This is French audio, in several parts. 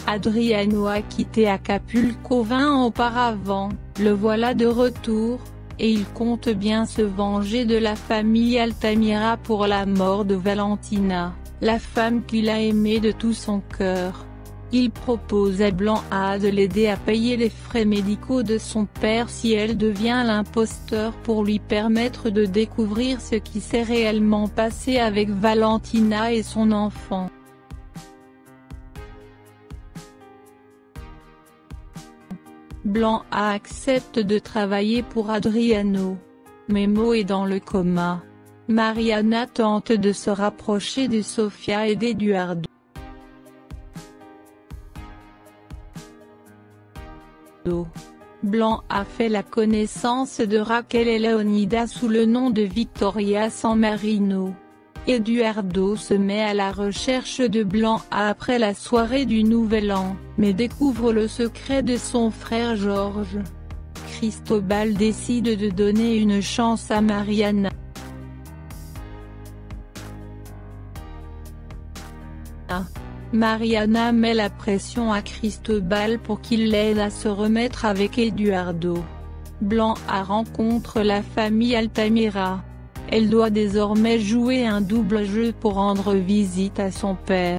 Adriano a quitté Acapulco 20 ans auparavant, le voilà de retour, et il compte bien se venger de la famille Altamira pour la mort de Valentina, la femme qu'il a aimée de tout son cœur. Il propose à Blanca de l'aider à payer les frais médicaux de son père si elle devient l'imposteur pour lui permettre de découvrir ce qui s'est réellement passé avec Valentina et son enfant. Blanca accepte de travailler pour Adriano. Memo est dans le coma. Mariana tente de se rapprocher de Sofia et d'Eduardo. Blanca fait la connaissance de Raquel et Leonida sous le nom de Victoria San Marino. Eduardo se met à la recherche de Blanca après la soirée du Nouvel An, mais découvre le secret de son frère George. Cristobal décide de donner une chance à Mariana. Mariana met la pression à Cristobal pour qu'il l'aide à se remettre avec Eduardo. Blanca rencontre la famille Altamira. Elle doit désormais jouer un double jeu pour rendre visite à son père.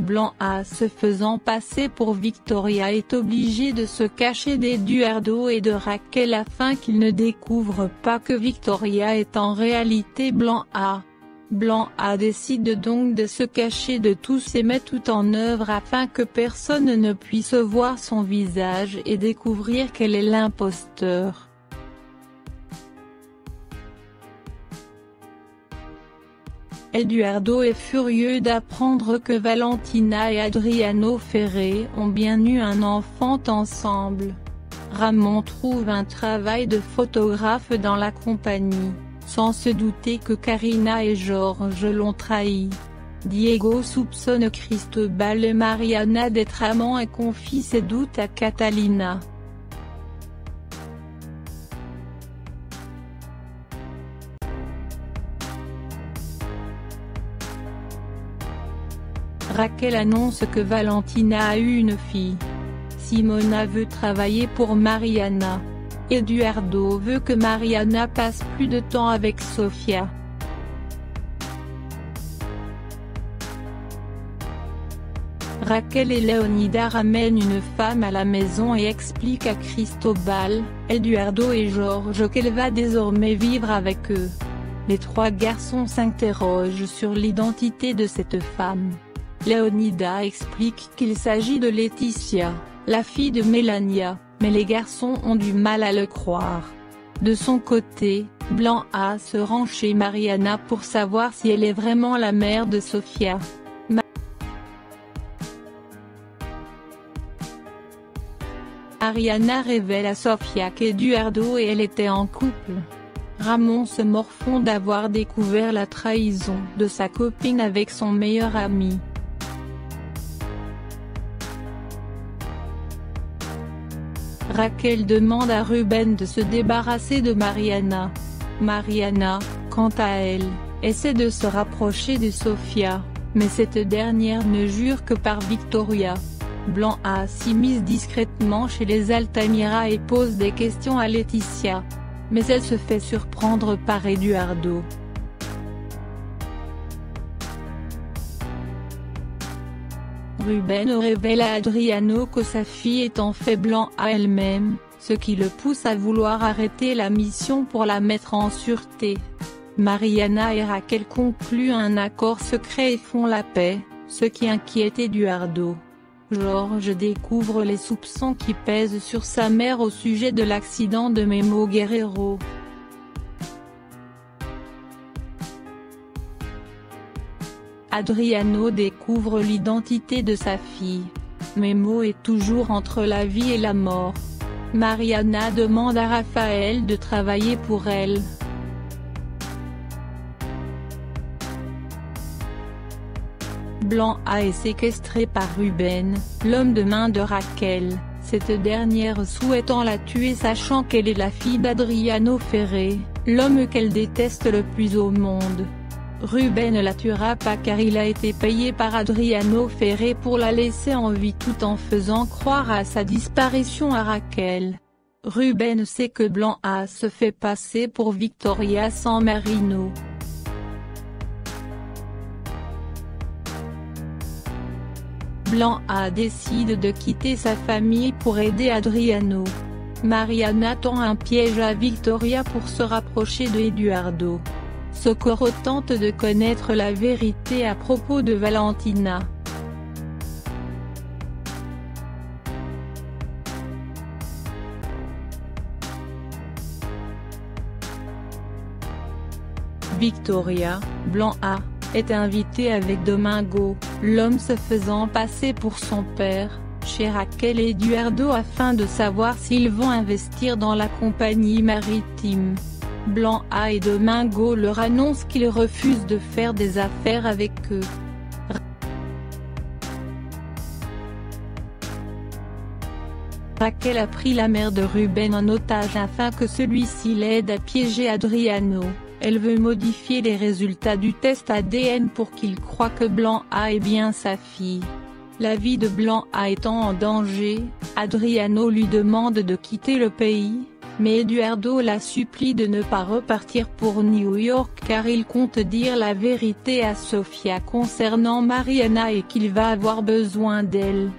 Blanca, se faisant passer pour Victoria, est obligée de se cacher d'Eduardo et de Raquel afin qu'ils ne découvrent pas que Victoria est en réalité Blanca. Blanca décide donc de se cacher de tous et met tout en œuvre afin que personne ne puisse voir son visage et découvrir qu'elle est l'imposteur. Eduardo est furieux d'apprendre que Valentina et Adriano Ferré ont bien eu un enfant ensemble. Ramon trouve un travail de photographe dans la compagnie, sans se douter que Karina et George l'ont trahi. Diego soupçonne Cristobal et Mariana d'être amants et confie ses doutes à Catalina. Raquel annonce que Valentina a eu une fille. Simona veut travailler pour Mariana. Eduardo veut que Mariana passe plus de temps avec Sofia. Raquel et Leonida ramènent une femme à la maison et expliquent à Cristobal, Eduardo et George qu'elle va désormais vivre avec eux. Les trois garçons s'interrogent sur l'identité de cette femme. Leonida explique qu'il s'agit de Laetitia, la fille de Melania, mais les garçons ont du mal à le croire. De son côté, Blanca se rend chez Mariana pour savoir si elle est vraiment la mère de Sofia. Mariana révèle à Sofia qu'Eduardo et elle étaient en couple. Ramon se morfond d'avoir découvert la trahison de sa copine avec son meilleur ami. Raquel demande à Ruben de se débarrasser de Mariana. Mariana, quant à elle, essaie de se rapprocher de Sofia, mais cette dernière ne jure que par Victoria. Blanca s'immisce discrètement chez les Altamira et pose des questions à Laetitia. Mais elle se fait surprendre par Eduardo. Ruben révèle à Adriano que sa fille est en fait Blanca elle-même, ce qui le pousse à vouloir arrêter la mission pour la mettre en sûreté. Mariana et Raquel concluent un accord secret et font la paix, ce qui inquiète Eduardo. George découvre les soupçons qui pèsent sur sa mère au sujet de l'accident de Memo Guerrero. Adriano découvre l'identité de sa fille. Memo est toujours entre la vie et la mort. Mariana demande à Raphaël de travailler pour elle. Blanca est séquestrée par Ruben, l'homme de main de Raquel, cette dernière souhaitant la tuer sachant qu'elle est la fille d'Adriano Ferré, l'homme qu'elle déteste le plus au monde. Ruben ne la tuera pas car il a été payé par Adriano Ferré pour la laisser en vie tout en faisant croire à sa disparition à Raquel. Ruben sait que Blanca se fait passer pour Victoria San Marino. Blanca décide de quitter sa famille pour aider Adriano. Mariana tend un piège à Victoria pour se rapprocher de Eduardo. Socorro tente de connaître la vérité à propos de Valentina. Victoria, Blanca, est invitée avec Domingo, l'homme se faisant passer pour son père, chez Raquel et Eduardo afin de savoir s'ils vont investir dans la compagnie maritime. Blanca et Domingo leur annoncent qu'ils refusent de faire des affaires avec eux. Raquel a pris la mère de Ruben en otage afin que celui-ci l'aide à piéger Adriano. Elle veut modifier les résultats du test ADN pour qu'il croie que Blanca est bien sa fille. La vie de Blanca étant en danger, Adriano lui demande de quitter le pays, mais Eduardo la supplie de ne pas repartir pour New York car il compte dire la vérité à Sofia concernant Mariana et qu'il va avoir besoin d'elle.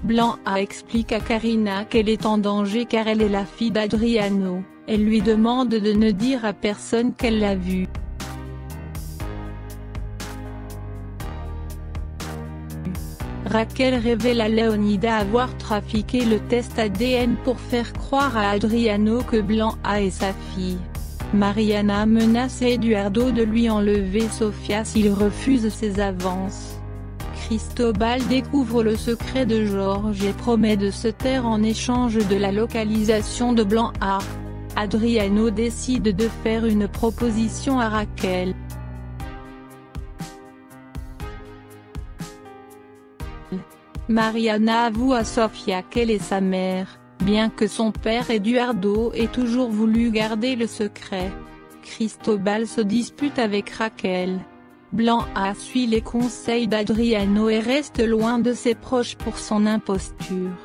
Blanca explique à Karina qu'elle est en danger car elle est la fille d'Adriano. Elle lui demande de ne dire à personne qu'elle l'a vue. Raquel révèle à Leonida avoir trafiqué le test ADN pour faire croire à Adriano que Blanca est sa fille. Mariana menace Eduardo de lui enlever Sofia s'il refuse ses avances. Cristobal découvre le secret de George et promet de se taire en échange de la localisation de Blanca. Adriano décide de faire une proposition à Raquel. Mariana avoue à Sofia qu'elle est sa mère, bien que son père Eduardo ait toujours voulu garder le secret. Cristobal se dispute avec Raquel. Blanca suit les conseils d'Adriano et reste loin de ses proches pour son imposture.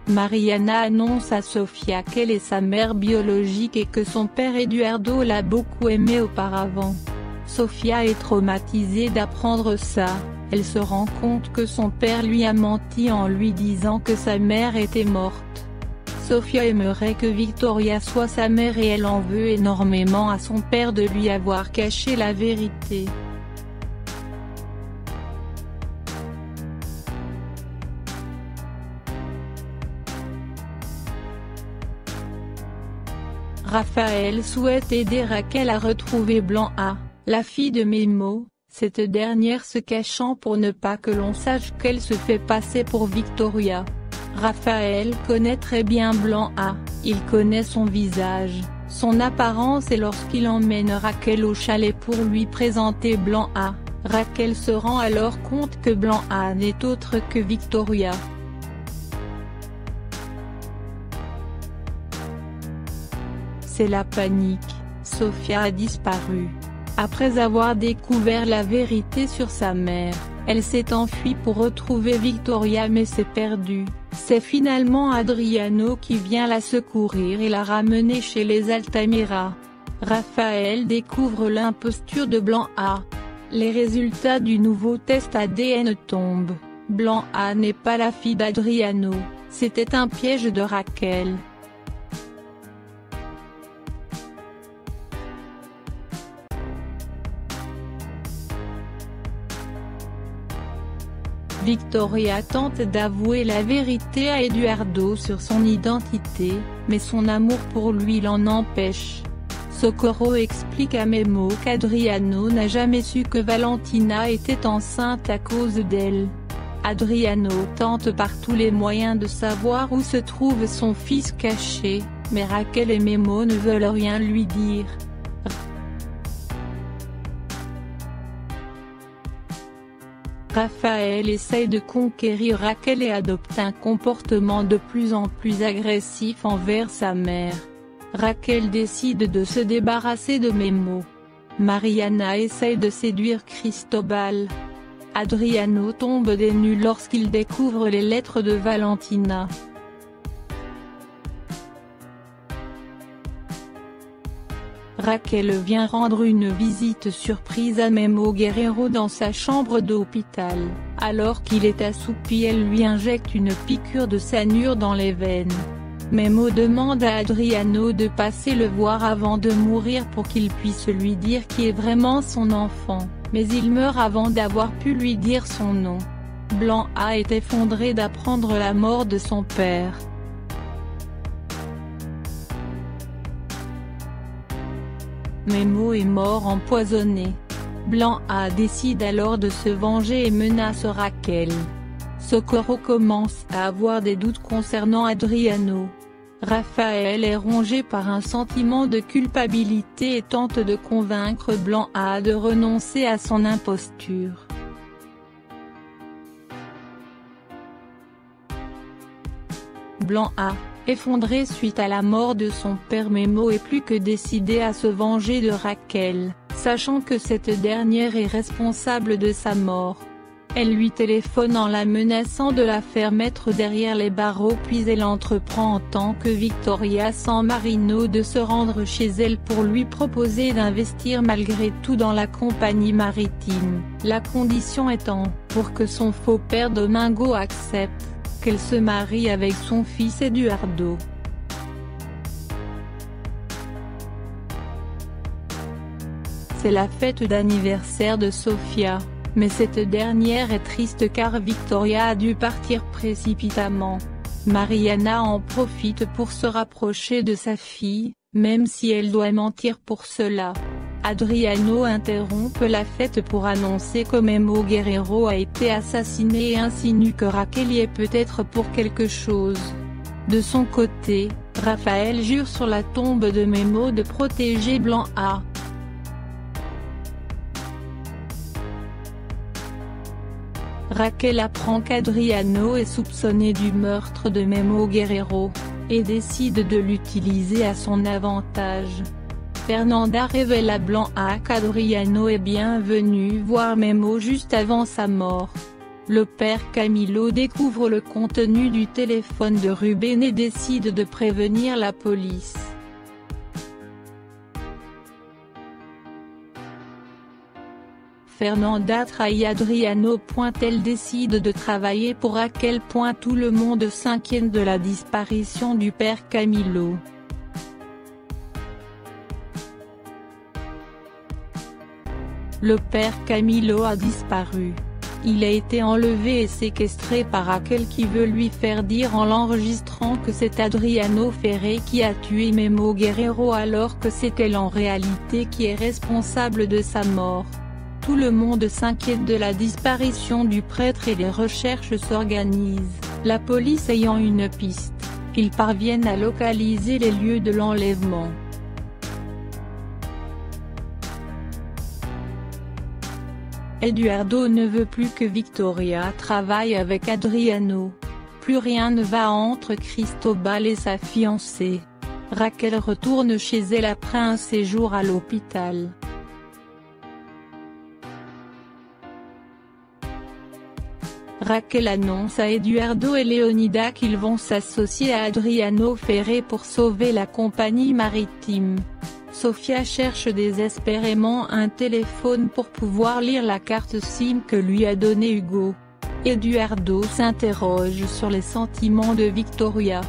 Mariana annonce à Sofia qu'elle est sa mère biologique et que son père Eduardo l'a beaucoup aimée auparavant. Sofia est traumatisée d'apprendre ça, elle se rend compte que son père lui a menti en lui disant que sa mère était morte. Sofia aimerait que Victoria soit sa mère et elle en veut énormément à son père de lui avoir caché la vérité. Raphaël souhaite aider Raquel à retrouver Blanca, la fille de Memo, cette dernière se cachant pour ne pas que l'on sache qu'elle se fait passer pour Victoria. Raphaël connaît très bien Blanca, il connaît son visage, son apparence et lorsqu'il emmène Raquel au chalet pour lui présenter Blanca, Raquel se rend alors compte que Blanca n'est autre que Victoria. C'est la panique, Sofia a disparu. Après avoir découvert la vérité sur sa mère, elle s'est enfuie pour retrouver Victoria mais s'est perdue. C'est finalement Adriano qui vient la secourir et la ramener chez les Altamira. Raphaël découvre l'imposture de Blanca. Les résultats du nouveau test ADN tombent. Blanca n'est pas la fille d'Adriano, c'était un piège de Raquel. Victoria tente d'avouer la vérité à Eduardo sur son identité, mais son amour pour lui l'en empêche. Socorro explique à Memo qu'Adriano n'a jamais su que Valentina était enceinte à cause d'elle. Adriano tente par tous les moyens de savoir où se trouve son fils caché, mais Raquel et Memo ne veulent rien lui dire. Raphaël essaye de conquérir Raquel et adopte un comportement de plus en plus agressif envers sa mère. Raquel décide de se débarrasser de Memo. Mariana essaye de séduire Cristobal. Adriano tombe des nues lorsqu'il découvre les lettres de Valentina. Raquel vient rendre une visite surprise à Memo Guerrero dans sa chambre d'hôpital. Alors qu'il est assoupi, elle lui injecte une piqûre de cyanure dans les veines. Memo demande à Adriano de passer le voir avant de mourir pour qu'il puisse lui dire qui est vraiment son enfant, mais il meurt avant d'avoir pu lui dire son nom. Blanc est effondré d'apprendre la mort de son père. Memo est mort empoisonné. Blanc décide alors de se venger et menace Raquel. Socorro commence à avoir des doutes concernant Adriano. Raphaël est rongé par un sentiment de culpabilité et tente de convaincre Blanc de renoncer à son imposture. Blanc effondré suite à la mort de son père, Memo est plus que décidé à se venger de Raquel, sachant que cette dernière est responsable de sa mort. Elle lui téléphone en la menaçant de la faire mettre derrière les barreaux, puis elle entreprend en tant que Victoria San Marino de se rendre chez elle pour lui proposer d'investir malgré tout dans la compagnie maritime, la condition étant, pour que son faux père Domingo accepte, qu'elle se marie avec son fils Eduardo. C'est la fête d'anniversaire de Sofia, mais cette dernière est triste car Victoria a dû partir précipitamment. Mariana en profite pour se rapprocher de sa fille, même si elle doit mentir pour cela. Adriano interrompt la fête pour annoncer que Memo Guerrero a été assassiné et insinue que Raquel y est peut-être pour quelque chose. De son côté, Raphaël jure sur la tombe de Memo de protéger Blanc Raquel apprend qu'Adriano est soupçonné du meurtre de Memo Guerrero, et décide de l'utiliser à son avantage. Fernanda révèle à Blanc qu'Adriano est bien venu voir Memo juste avant sa mort. Le père Camilo découvre le contenu du téléphone de Ruben et décide de prévenir la police. Fernanda trahit Adriano. Elle décide de travailler pour Raquel. Tout le monde s'inquiète de la disparition du père Camilo. Le père Camilo a disparu. Il a été enlevé et séquestré par Raquel qui veut lui faire dire en l'enregistrant que c'est Adriano Ferré qui a tué Memo Guerrero alors que c'est elle en réalité qui est responsable de sa mort. Tout le monde s'inquiète de la disparition du prêtre et les recherches s'organisent. La police ayant une piste, ils parviennent à localiser les lieux de l'enlèvement. Eduardo ne veut plus que Victoria travaille avec Adriano. Plus rien ne va entre Cristobal et sa fiancée. Raquel retourne chez elle après un séjour à l'hôpital. Raquel annonce à Eduardo et Leonida qu'ils vont s'associer à Adriano Ferré pour sauver la compagnie maritime. Sofia cherche désespérément un téléphone pour pouvoir lire la carte SIM que lui a donnée Hugo. Eduardo s'interroge sur les sentiments de Victoria.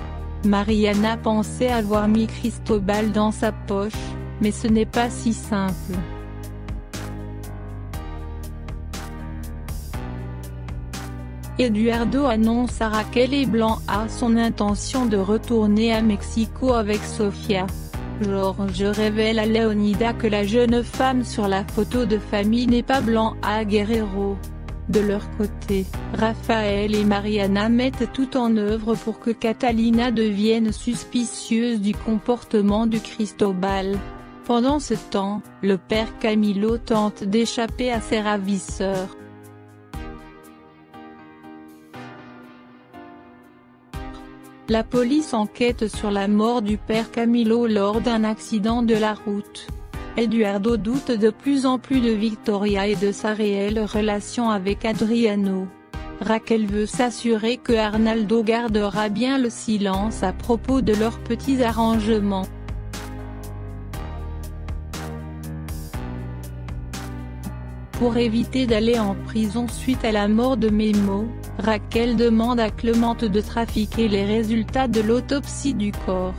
Mariana pensait avoir mis Cristobal dans sa poche, mais ce n'est pas si simple. Eduardo annonce à Raquel et Blanc son intention de retourner à Mexico avec Sofia. George révèle à Leonida que la jeune femme sur la photo de famille n'est pas Blanc Guerrero. De leur côté, Raphaël et Mariana mettent tout en œuvre pour que Catalina devienne suspicieuse du comportement de Cristobal. Pendant ce temps, le père Camilo tente d'échapper à ses ravisseurs. La police enquête sur la mort du père Camilo lors d'un accident de la route. Eduardo doute de plus en plus de Victoria et de sa réelle relation avec Adriano. Raquel veut s'assurer que Arnaldo gardera bien le silence à propos de leurs petits arrangements. Pour éviter d'aller en prison suite à la mort de Memo, Raquel demande à Clemente de trafiquer les résultats de l'autopsie du corps.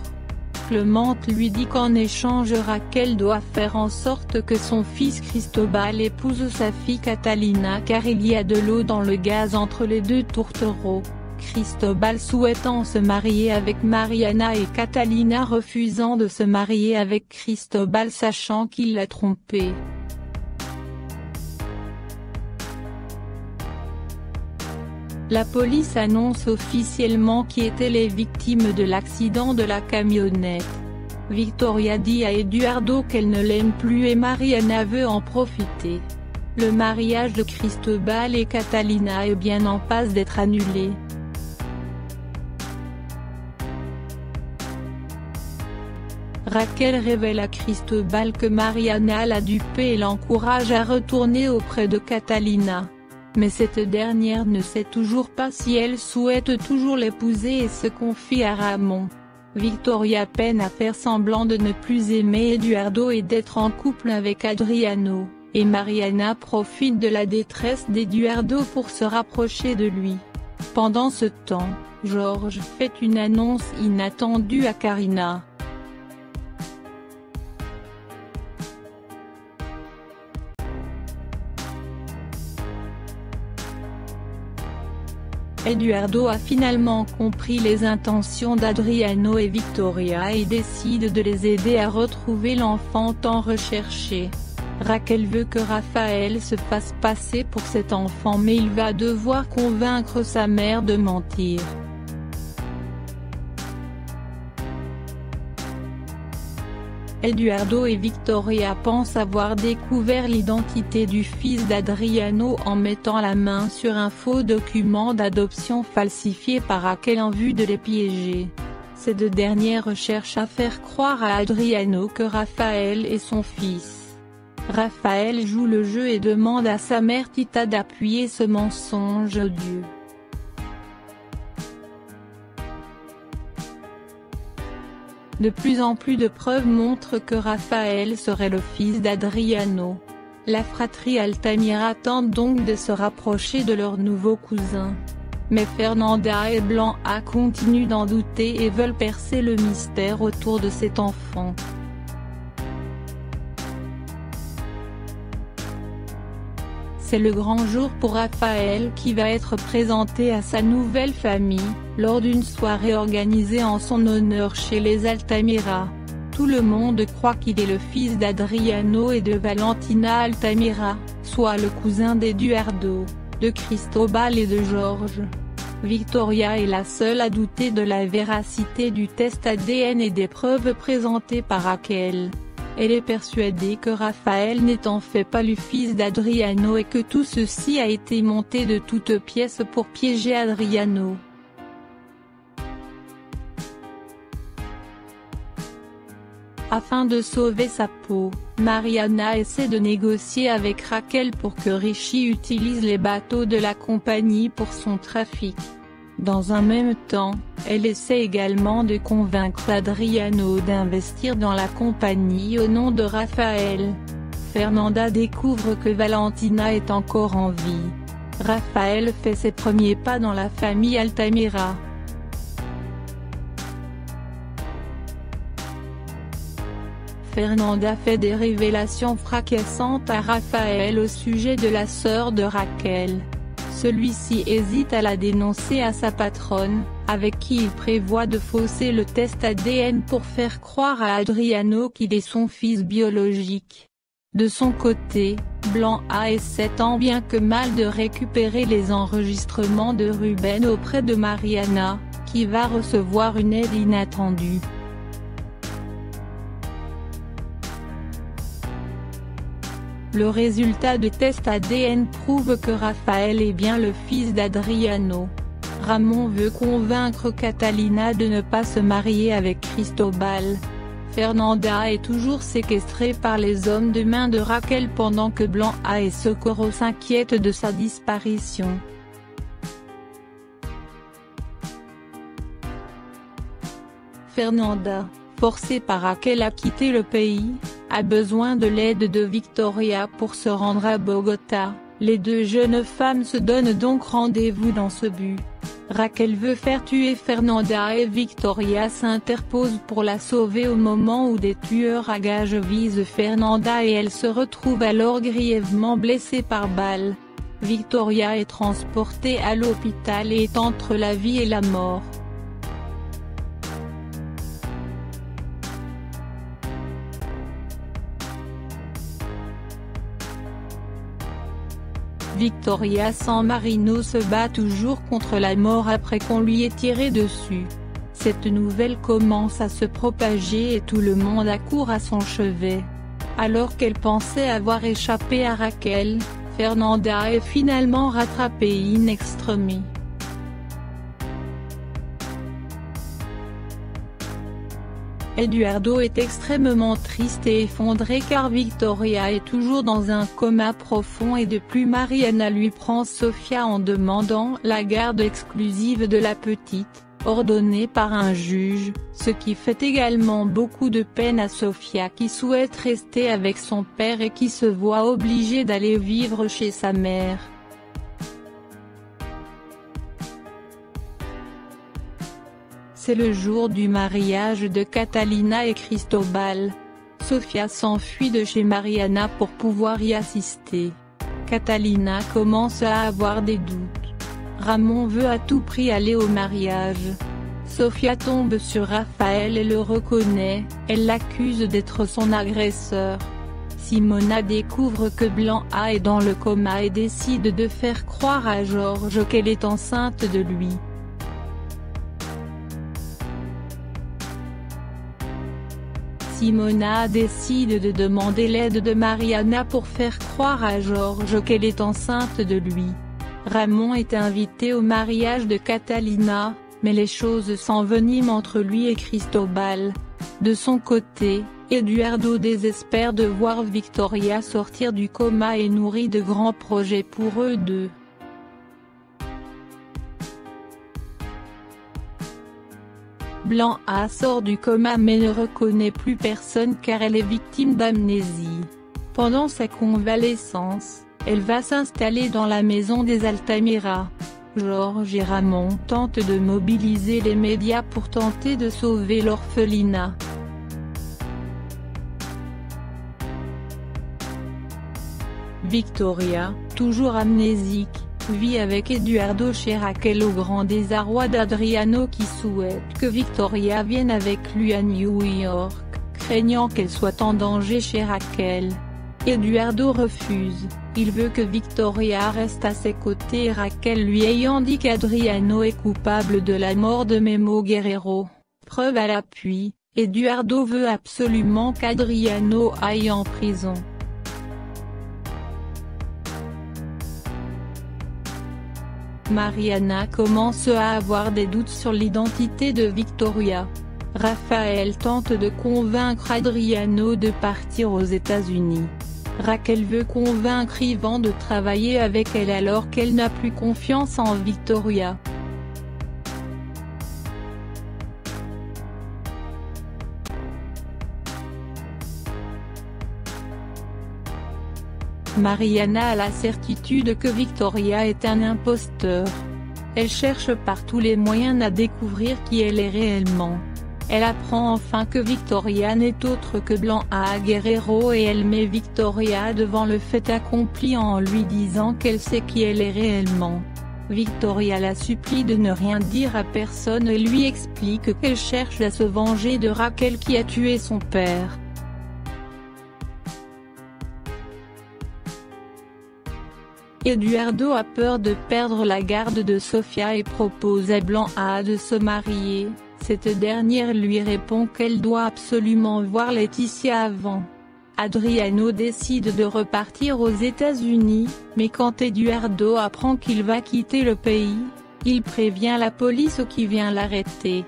Clemente lui dit qu'en échange Raquel doit faire en sorte que son fils Cristobal épouse sa fille Catalina car il y a de l'eau dans le gaz entre les deux tourtereaux, Cristobal souhaitant se marier avec Mariana et Catalina refusant de se marier avec Cristobal sachant qu'il l'a trompée. La police annonce officiellement qui étaient les victimes de l'accident de la camionnette. Victoria dit à Eduardo qu'elle ne l'aime plus et Mariana veut en profiter. Le mariage de Cristobal et Catalina est bien en passe d'être annulé. Raquel révèle à Cristobal que Mariana l'a dupé et l'encourage à retourner auprès de Catalina. Mais cette dernière ne sait toujours pas si elle souhaite toujours l'épouser et se confie à Ramon. Victoria peine à faire semblant de ne plus aimer Eduardo et d'être en couple avec Adriano, et Mariana profite de la détresse d'Eduardo pour se rapprocher de lui. Pendant ce temps, George fait une annonce inattendue à Karina. Eduardo a finalement compris les intentions d'Adriano et Victoria et décide de les aider à retrouver l'enfant tant recherché. Raquel veut que Rafael se fasse passer pour cet enfant mais il va devoir convaincre sa mère de mentir. Eduardo et Victoria pensent avoir découvert l'identité du fils d'Adriano en mettant la main sur un faux document d'adoption falsifié par Raquel en vue de les piéger. Ces deux dernières cherchent à faire croire à Adriano que Rafael est son fils. Rafael joue le jeu et demande à sa mère Tita d'appuyer ce mensonge odieux. De plus en plus de preuves montrent que Rafael serait le fils d'Adriano. La fratrie Altamira tente donc de se rapprocher de leur nouveau cousin. Mais Fernanda et Blanca continuent d'en douter et veulent percer le mystère autour de cet enfant. C'est le grand jour pour Rafael qui va être présenté à sa nouvelle famille, lors d'une soirée organisée en son honneur chez les Altamira. Tout le monde croit qu'il est le fils d'Adriano et de Valentina Altamira, soit le cousin d'Eduardo, de Cristobal et de George. Victoria est la seule à douter de la véracité du test ADN et des preuves présentées par Raquel. Elle est persuadée que Rafael n'est en fait pas le fils d'Adriano et que tout ceci a été monté de toutes pièces pour piéger Adriano. Afin de sauver sa peau, Mariana essaie de négocier avec Raquel pour que Richie utilise les bateaux de la compagnie pour son trafic. Dans un même temps, elle essaie également de convaincre Adriano d'investir dans la compagnie au nom de Rafael. Fernanda découvre que Valentina est encore en vie. Rafael fait ses premiers pas dans la famille Altamira. Fernanda fait des révélations fracassantes à Rafael au sujet de la sœur de Raquel. Celui-ci hésite à la dénoncer à sa patronne, avec qui il prévoit de fausser le test ADN pour faire croire à Adriano qu'il est son fils biologique. De son côté, Blanca essaie tant bien que mal de récupérer les enregistrements de Ruben auprès de Mariana, qui va recevoir une aide inattendue. Le résultat de test ADN prouve que Rafael est bien le fils d'Adriano. Ramon veut convaincre Catalina de ne pas se marier avec Cristobal. Fernanda est toujours séquestrée par les hommes de main de Raquel pendant que Blanca et Socorro s'inquiètent de sa disparition. Fernanda, forcée par Raquel à quitter le pays, a besoin de l'aide de Victoria pour se rendre à Bogota. Les deux jeunes femmes se donnent donc rendez-vous dans ce but. Raquel veut faire tuer Fernanda et Victoria s'interpose pour la sauver au moment où des tueurs à gages visent Fernanda et elle se retrouve alors grièvement blessée par balle. Victoria est transportée à l'hôpital et est entre la vie et la mort. Victoria San Marino se bat toujours contre la mort après qu'on lui ait tiré dessus. Cette nouvelle commence à se propager et tout le monde accourt à son chevet. Alors qu'elle pensait avoir échappé à Raquel, Fernanda est finalement rattrapée in extremis. Eduardo est extrêmement triste et effondré car Victoria est toujours dans un coma profond et de plus Mariana lui prend Sofia en demandant la garde exclusive de la petite, ordonnée par un juge, ce qui fait également beaucoup de peine à Sofia qui souhaite rester avec son père et qui se voit obligée d'aller vivre chez sa mère. C'est le jour du mariage de Catalina et Cristobal. Sofia s'enfuit de chez Mariana pour pouvoir y assister. Catalina commence à avoir des doutes. Ramon veut à tout prix aller au mariage. Sofia tombe sur Rafael et le reconnaît, elle l'accuse d'être son agresseur. Simona découvre que Blanca est dans le coma et décide de faire croire à George qu'elle est enceinte de lui. Simona décide de demander l'aide de Mariana pour faire croire à George qu'elle est enceinte de lui. Ramon est invité au mariage de Catalina, mais les choses s'enveniment entre lui et Cristobal. De son côté, Eduardo désespère de voir Victoria sortir du coma et nourrit de grands projets pour eux deux. Blanca sort du coma mais ne reconnaît plus personne car elle est victime d'amnésie. Pendant sa convalescence, elle va s'installer dans la maison des Altamira. George et Ramon tentent de mobiliser les médias pour tenter de sauver l'orphelinat. Victoria, toujours amnésique, vit avec Eduardo chez Raquel au grand désarroi d'Adriano qui souhaite que Victoria vienne avec lui à New York, craignant qu'elle soit en danger chez Raquel. Eduardo refuse, il veut que Victoria reste à ses côtés Raquel lui ayant dit qu'Adriano est coupable de la mort de Memo Guerrero. Preuve à l'appui, Eduardo veut absolument qu'Adriano aille en prison. Mariana commence à avoir des doutes sur l'identité de Victoria. Rafael tente de convaincre Adriano de partir aux États-Unis. Raquel veut convaincre Ivan de travailler avec elle alors qu'elle n'a plus confiance en Victoria. Mariana a la certitude que Victoria est un imposteur. Elle cherche par tous les moyens à découvrir qui elle est réellement. Elle apprend enfin que Victoria n'est autre que Blanca Guerrero et elle met Victoria devant le fait accompli en lui disant qu'elle sait qui elle est réellement. Victoria la supplie de ne rien dire à personne et lui explique qu'elle cherche à se venger de Raquel qui a tué son père. Eduardo a peur de perdre la garde de Sofia et propose à Blanca de se marier. Cette dernière lui répond qu'elle doit absolument voir Laetitia avant. Adriano décide de repartir aux États-Unis, mais quand Eduardo apprend qu'il va quitter le pays, Il prévient la police qui vient l'arrêter.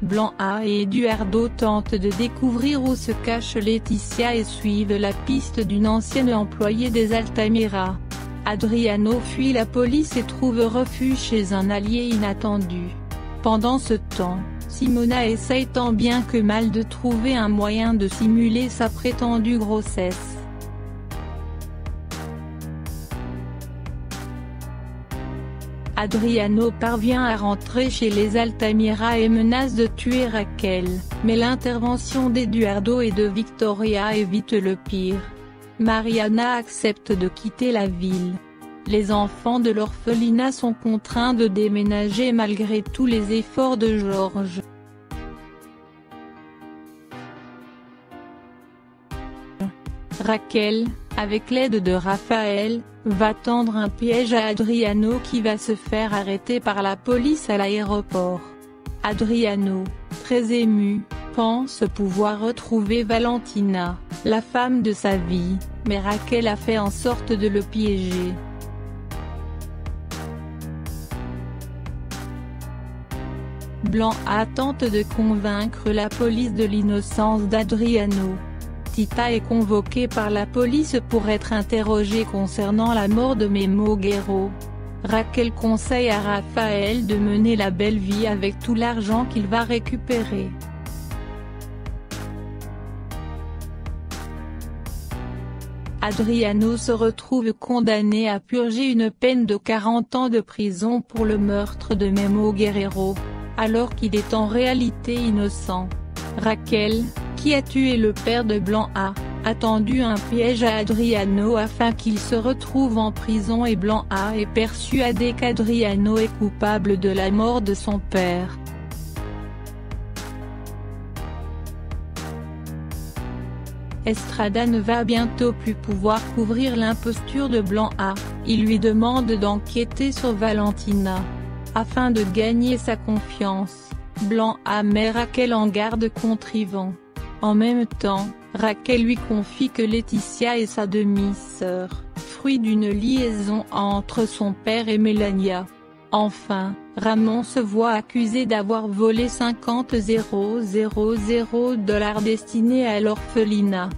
Blanca et Eduardo tentent de découvrir où se cache Laetitia et suivent la piste d'une ancienne employée des Altamira. Adriano fuit la police et trouve refuge chez un allié inattendu. Pendant ce temps, Simona essaye tant bien que mal de trouver un moyen de simuler sa prétendue grossesse. Adriano parvient à rentrer chez les Altamira et menace de tuer Raquel, mais l'intervention d'Eduardo et de Victoria évite le pire. Mariana accepte de quitter la ville. Les enfants de l'orphelinat sont contraints de déménager malgré tous les efforts de George. Raquel, avec l'aide de Raphaël, va tendre un piège à Adriano qui va se faire arrêter par la police à l'aéroport. Adriano, très ému, pense pouvoir retrouver Valentina, la femme de sa vie, mais Raquel a fait en sorte de le piéger. Blanca tente de convaincre la police de l'innocence d'Adriano. Tita est convoquée par la police pour être interrogée concernant la mort de Memo Guerrero. Raquel conseille à Raphaël de mener la belle vie avec tout l'argent qu'il va récupérer. Adriano se retrouve condamné à purger une peine de 40 ans de prison pour le meurtre de Memo Guerrero, alors qu'il est en réalité innocent. Raquel, qui a tué le père de Blanca, a tendu un piège à Adriano afin qu'il se retrouve en prison et Blanca est persuadé qu'Adriano est coupable de la mort de son père. Estrada ne va bientôt plus pouvoir couvrir l'imposture de Blanca, il lui demande d'enquêter sur Valentina. Afin de gagner sa confiance, Blanca met Raquel en garde contre Ivan. En même temps, Raquel lui confie que Laetitia est sa demi-sœur, fruit d'une liaison entre son père et Melania. Enfin, Ramon se voit accusé d'avoir volé 50 000 $ destinés à l'orphelinat.